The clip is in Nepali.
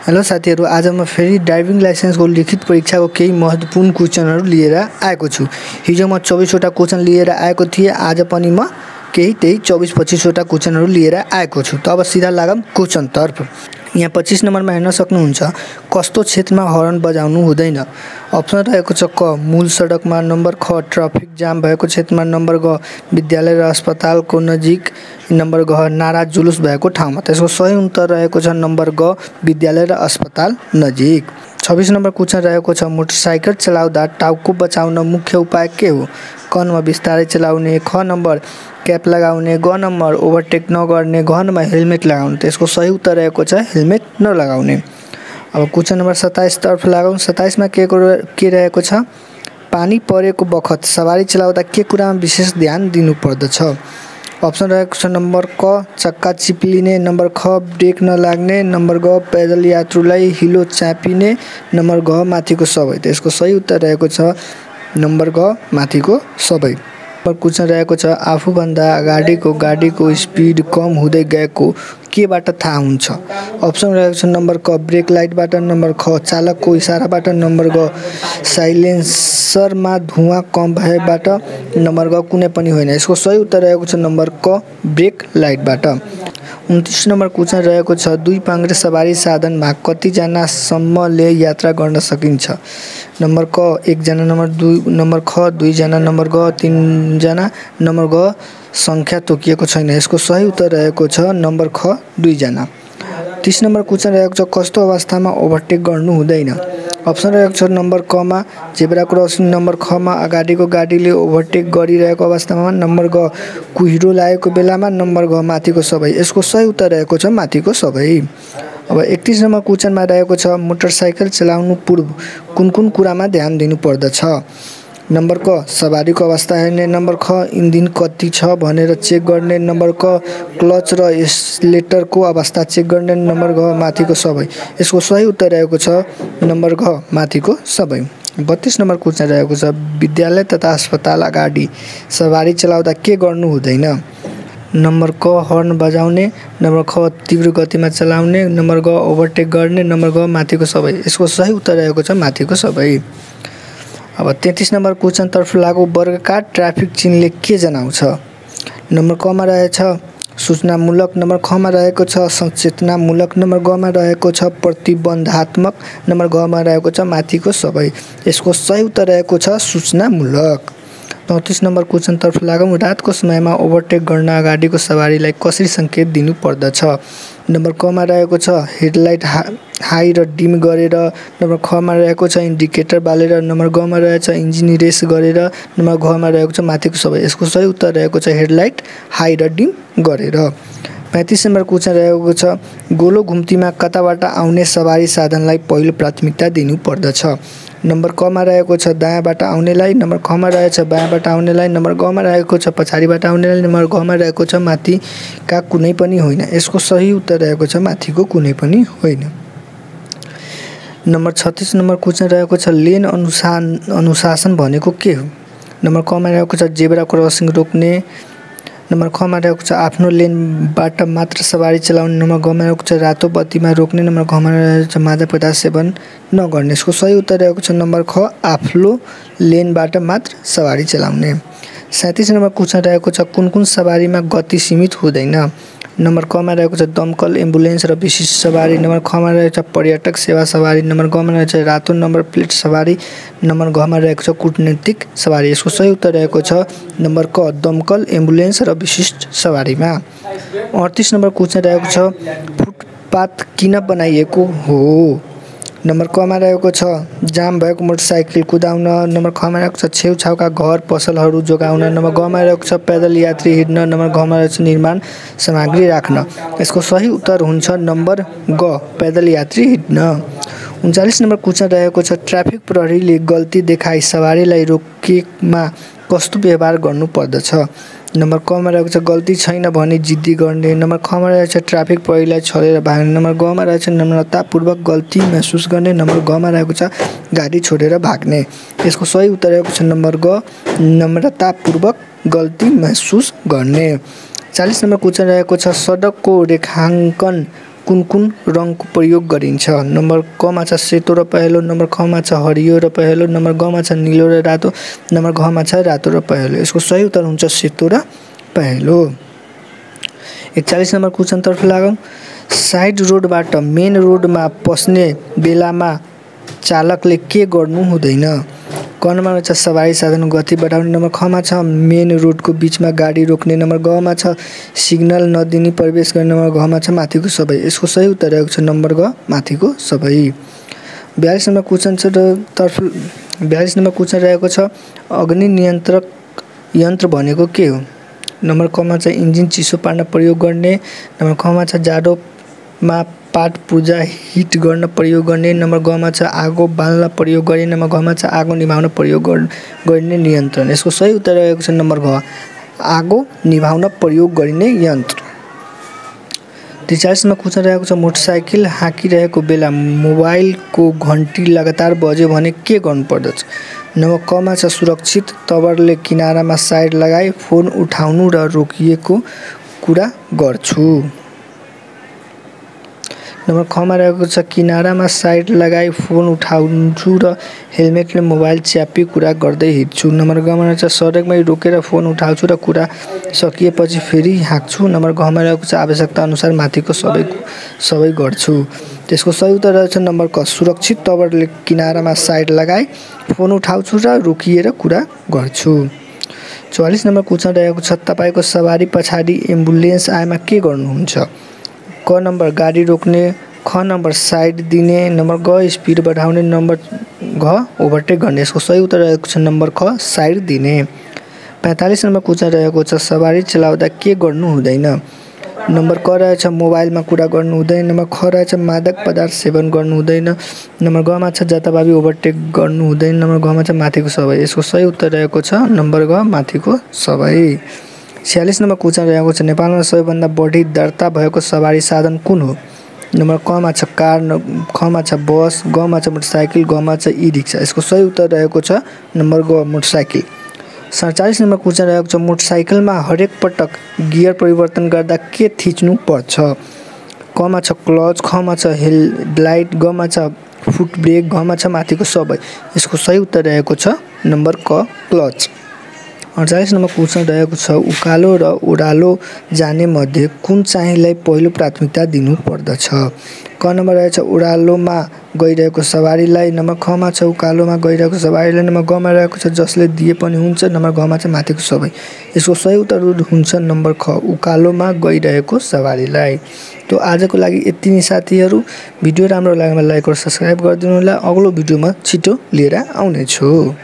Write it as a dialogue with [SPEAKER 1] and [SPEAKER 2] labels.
[SPEAKER 1] हेलो साथीहरु, आज म फेरि ड्राइभिङ लाइसेन्सको लिखित परीक्षाको केही महत्त्वपूर्ण क्वेशनहरु लिएर आएको छु। हिजो म 24 वटा क्वेशन लिएर आएको थिएँ। आज पनि म केही त्यही 24-25 वटा क्वेशनहरु लिएर आएको छु। त अब सिधा लागौं क्वेशन तर्फ। यहाँ 25 नम्बरमा हेर्न सक्नुहुन्छ, कस्तो क्षेत्रमा हर्न बजाउनु हुँदैन। अप्सन रहेको छ क मूल सडकमा, नम्बर ख ट्राफिक जाम भएको क्षेत्रमा, नम्बर ग विद्यालय र अस्पतालको नजिक, नम्बर घ नारा जुलुस भएको ठाउँमा। त्यसको सही उत्तर रहेको छ नम्बर ग विद्यालय र अस्पताल नजिक। 26 नम्बर क्वेशन रहेको छ, मोटरसाइकल चलाउँदा टाउको बचाउन मुख्य उपाय के हो। क नम्बर बिस्तारै चलाउने, ख नम्बर क्याप लगाउने, ग नम्बर ओभरटेक नगर्ने, घ नम्बर हेलमेट लगाउने। त्यसको सही उत्तर रहेको छ हेलमेट नलगाउने। अब क्वेशन नम्बर 27 तर्फ लागौं। 27 मा के रहेको छ, पानी परेको बखत सवारी चलाउँदा के कुरामा विशेष ध्यान दिनुपर्दछ। अप्सन रहेको छ नम्बर क चक्का चिप्लिने, नम्बर ख ब्रेक नलाग्ने, नम्बर ग पैदल यात्रुलाई हिलो चापिने, नम्बर घ माथिको सबै। त्यसको सही उत्तर रहेको छ नम्बर ग माथिको सबै। क्वेशन रहेको छ, आफूभन्दा अगाडिको गाडीको स्पिड कम हुँदै गएको केबाट थाहा हुन्छ। अप्सन रहेको छ नम्बर क ब्रेक लाइटबाट, नम्बर ख चालकको इशाराबाट, नम्बर ग साइलेन्सरमा धुवाँ कम भएबाट, नम्बर ग कुनै पनि होइन। यसको सही उत्तर रहेको छ नम्बर क ब्रेक लाइटबाट। 29 नम्बर क्वेशन रहेको छ, दुई पाङ्ग्रे सवारी साधनमा कतिजनासम्मले यात्रा गर्न सकिन्छ। नम्बर क 1 जना, नम्बर ख 2 जना, नम्बर ग 3 जना, नम्बर ग संख्या तोकिएको छैन। यसको सही उत्तर रहेको छ नम्बर ख 2 जना। 30 नम्बर क्वेशन रहेको छ, कस्तो अवस्थामा ओभरटेक गर्नु हुँदैन। अप्सन रहेको छ नम्बर क मा जेब्रा क्रसिङ, नम्बर ख मा अगाडिको गाडीले ओभरटेक गरिरहेको अवस्थामा, नम्बर ग कुहिरो लागेको बेलामा, नम्बर घ माथिको सबै। यसको सही उत्तर रहेको छ माथिको सबै। अब 31 नम्बर क्वेशनमा रहेको छ, मोटरसाइकल चलाउनु पूर्व कुन कुरामा ध्यान दिनुपर्दछ। नम्बर क सवारीको अवस्था हेर्ने, नम्बर ख इन्जिन कति छ भनेर चेक गर्ने, नम्बर क क्लच र एक्सिलेटरको अवस्था चेक गर्ने, नम्बर घ माथिको सबै। यसको सही उत्तर रहेको छ नम्बर घ माथिको सबै। 32 नम्बर क्वेशन रहेको छ, विद्यालय तथा अस्पताल अगाडि सवारी चलाउँदा के गर्नु हुँदैन। नम्बर क हर्न बजाउने, नम्बर ख तीव्र गतिमा चलाउने, नम्बर ग ओभरटेक गर्ने, नम्बर घ माथिको सबै। यसको सही उत्तर रहेको छ माथिको सबै। अब 33 नम्बर क्वेशन तर्फ लागू। वर्गकार ट्राफिक चिन्हले के जनाउँछ। नम्बर क मा रहेछ सूचनामूलक, नम्बर ख मा रहेको छ सचेतनामूलक, नम्बर ग मा रहेको छ प्रतिबन्धात्मक, नम्बर घ मा रहेको छ माथिको सबै। यसको सही उत्तर रहेको छ सूचनामूलक। 34 नम्बर क्वेशन तर्फ लागौं। रातको समयमा ओभरटेक गर्न अगाडिको सवारीलाई कसरी सङ्केत दिनुपर्दछ। नम्बर क मा रहेको छ हेडलाइट हाई र डिम गरेर, नम्बर ख मा रहेको छ इन्डिकेटर बालेर, नम्बर ग मा रहेछ इन्जिन रेस गरेर, नम्बर घ मा रहेको छ माथिको सबै। यसको सही उत्तर रहेको छ हेडलाइट हाई र डिम गरेर। 35 नम्बर क्वेशन रहेको छ, गोलो घुम्तीमा कताबाट आउने सवारी साधनलाई पहिलो प्राथमिकता दिनुपर्दछ। नम्बर क मा रहेको छ दायाँबाट आउनेलाई, नम्बर ख मा रहेछ बायाँबाट आउनेलाई, नम्बर ग मा रहेको छ पछाडिबाट आउनेलाई, नम्बर घ मा रहेको छ माथिका कुनै पनि होइन। यसको सही उत्तर रहेको छ माथिको कुनै पनि होइन। नम्बर 36 नम्बर क्वेशन रहेको छ, लेन अनुशासन भनेको के हो। नम्बर क मा रहेको छ जेब्रा क्रसिङ रोक्ने, नम्बर ख मा रहेको छ आफ्नो लेनबाट मात्र सवारी चलाउने, नम्बर घ मा रहेको छ रातो बत्तीमा रोक्ने, नम्बर घ मा रहेको छ मादक पदार्थ सेवन नगर्ने। यसको सही उत्तर रहेको छ नम्बर ख आफ्नो लेनबाट मात्र सवारी चलाउने। 37 नम्बर क्वेशन रहेको छ, कुन सवारीमा गति सीमित हुँदैन। नम्बर क मा रहेको छ दमकल, एम्बुलेन्स र विशिष्ट सवारी, नम्बर ख मा रहेको छ पर्यटक सेवा सवारी, नम्बर ग मा रहेको छ रातो नम्बर प्लेट सवारी, नम्बर घ मा रहेको छ कूटनीतिक सवारी। यसको सही उत्तर रहेको छ नम्बर क दमकल, एम्बुलेन्स र विशिष्ट सवारीमा। 38 नम्बर क्वेशन रहेको छ, फुटपाथ किन बनाइएको हो। नम्बर क मा रहेको छ जाम भएको मोटरसाइकल कुदाउन, नम्बर ख मा रहेको छ छेउछाउका घर पसलहरू जोगाउन, नम्बर घ मा रहेको छ पैदल यात्री हिँड्न, नम्बर घ मा रहेको छ निर्माण सामग्री राख्न। यसको सही उत्तर हुन्छ नम्बर ग पैदल यात्री हिँड्न। 39 नम्बर क्वेशन रहेको छ, ट्राफिक प्रहरीले गल्ती देखाई सवारीलाई रोकेमा कस्तो व्यवहार गर्नुपर्दछ। नम्बर क मा रहेको छ गल्ती छैन भने जिद्दी गर्ने, नम्बर ख मा रहेको छ ट्राफिक प्रहरीलाई छलेर भाग्ने, नम्बर ग मा रहेको छ नम्रतापूर्वक गल्ती महसुस गर्ने, नम्बर घ मा रहेको छ गाडी छोडेर भाग्ने। यसको सही उत्तर रहेको छ नम्बर ग नम्रतापूर्वक गल्ती महसुस गर्ने। 40 नम्बर क्वेशन रहेको छ, सडकको रेखाङ्कन कुन रङको प्रयोग गरिन्छ? नम्बर क मा छ सेतो र पहेँलो, नम्बर ख मा छ हरियो र पहेँलो, नम्बर ग मा छ नीलो र रातो, नम्बर घ मा छ रातो र पहेँलो। यसको सही उत्तर हुन्छ सेतो र पहेँलो। 41 नम्बर क्वेशनतर्फ लागौँ। साइड रोडबाट मेन रोडमा पस्ने बेलामा चालकले के गर्नु हुँदैन? क नम्बरमा छ सवारी साधन गति बढाउने, नम्बर ख मा छ मेन रोडको बिचमा गाडी रोक्ने, नम्बर ग मा छ सिग्नल नदिनी प्रवेश गर्ने, नम्बर घ मा छ माथिको सबै। यसको सही उत्तर रहेको छ नम्बर ग माथिको सबै। 42 नम्बर क्वेशन रहेको छ अग्नि नियन्त्रक यन्त्र भनेको के हो? नम्बर क मा छ इन्जिन चिसो पार्न प्रयोग गर्ने, नम्बर ख मा छ जाडोमा पाट पूजा हिट गर्न प्रयोग गर्ने, नम्बर ग मा छ आगो बाल्न प्रयोग गर्ने, नम्बर घ मा छ आगो निभाउन प्रयोग गर्ने नियन्त्रण। यसको सही उत्तर रहेको छ नम्बर घ आगो निभाउन प्रयोग गरिने यन्त्र। 43 मा क्वेशन रहेको छ मोटरसाइकल हाँकिरहेको बेला मोबाइलको घन्टी लगातार बज्यो भने के गर्नुपर्दछ? नम्बर क मा छ सुरक्षित तवरले किनारामा साइड लगाई फोन उठाउनु र रोकिएको कुरा गर्छु। नम्बर ख मा रहेको छ किनारामा साइड लगाई फोन उठाउँछु र हेलमेटले मोबाइल च्यापी कुरा गर्दै हिँड्छु। नम्बर ग मा छ सडकमै रोकेर फोन उठाउँछु र कुरा सकिएपछि फेरि हाँक्छु। नम्बर घ मा रहेको छ आवश्यकता अनुसार माथिको सबै गर्छु। त्यसको सही उत्तर रहेको छ नम्बर क सुरक्षित तवरले किनारामा साइड लगाई फोन उठाउँछु र रोकिएर कुरा गर्छु। 44 नम्बर क्वेशन रहेको छ तपाईको सवारी पछाडि एम्बुलेन्स आएमा के गर्नुहुन्छ? क नम्बर गाडी रोक्ने, ख नम्बर साइड दिने, नम्बर ग स्पिड बढाउने, नम्बर घ ओभरटेक गर्ने। यसको सही उत्तर रहेको छ नम्बर ख साइड दिने। 45 नम्बर क्वेशन रहेको छ सवारी चलाउँदा के गर्नु हुँदैन? नम्बर क रहेछ मोबाइलमा कुरा गर्नु हुँदैन, नम्बर ख रहेछ मादक पदार्थ सेवन गर्नु हुँदैन, नम्बर ग मा छ जताभावी ओभरटेक गर्नु हुँदैन, नम्बर घ मा छ माथिको सबै। यसको सही उत्तर रहेको छ नम्बर ग माथिको सबै। 46 नम्बर क्वेशन रहेको छ नेपालमा सबैभन्दा बढी दर्ता भएको सवारी साधन कुन हो? नम्बर क मा छ कार, ख मा छ बस, ग मा छ मोटरसाइकल, घ मा छ ई रिक्सा। यसको सही उत्तर रहेको छ नम्बर ग मोटरसाइकल। 47 नम्बर क्वेशन रहेको छ मोटरसाइकलमा हरेक पटक गियर परिवर्तन गर्दा के थिच्नु पर्छ? क मा छ क्लच, ख मा छ हेडलाइट, ग मा छ फुट ब्रेक, घ मा छ माथिको सबै। यसको सही उत्तर रहेको छ नम्बर क क्लच। 48 नम्बर क्वेशन रहेको छ उकालो र ओह्रालो जाने मध्ये कुन चाहिँलाई पहिलो प्राथमिकता दिनु पर्दछ? क नम्बर रहेछ ओह्रालोमा गइरहेको सवारीलाई, नम्बर ख मा छ उकालोमा गइरहेको सवारीलाई, नम्बर ग मा रहेको छ जसले दिए पनि हुन्छ, नम्बर घ मा छ माथिको सबै। यसको सही उत्तर हुन्छ नम्बर ख उकालोमा गइरहेको सवारीलाई। तो आजको लागि यति नै साथीहरू। भिडियो राम्रो लागेमा लाइक र सब्स्क्राइब गरिदिनु होला। अग्लो भिडियोमा छिटो लिएर आउने छु।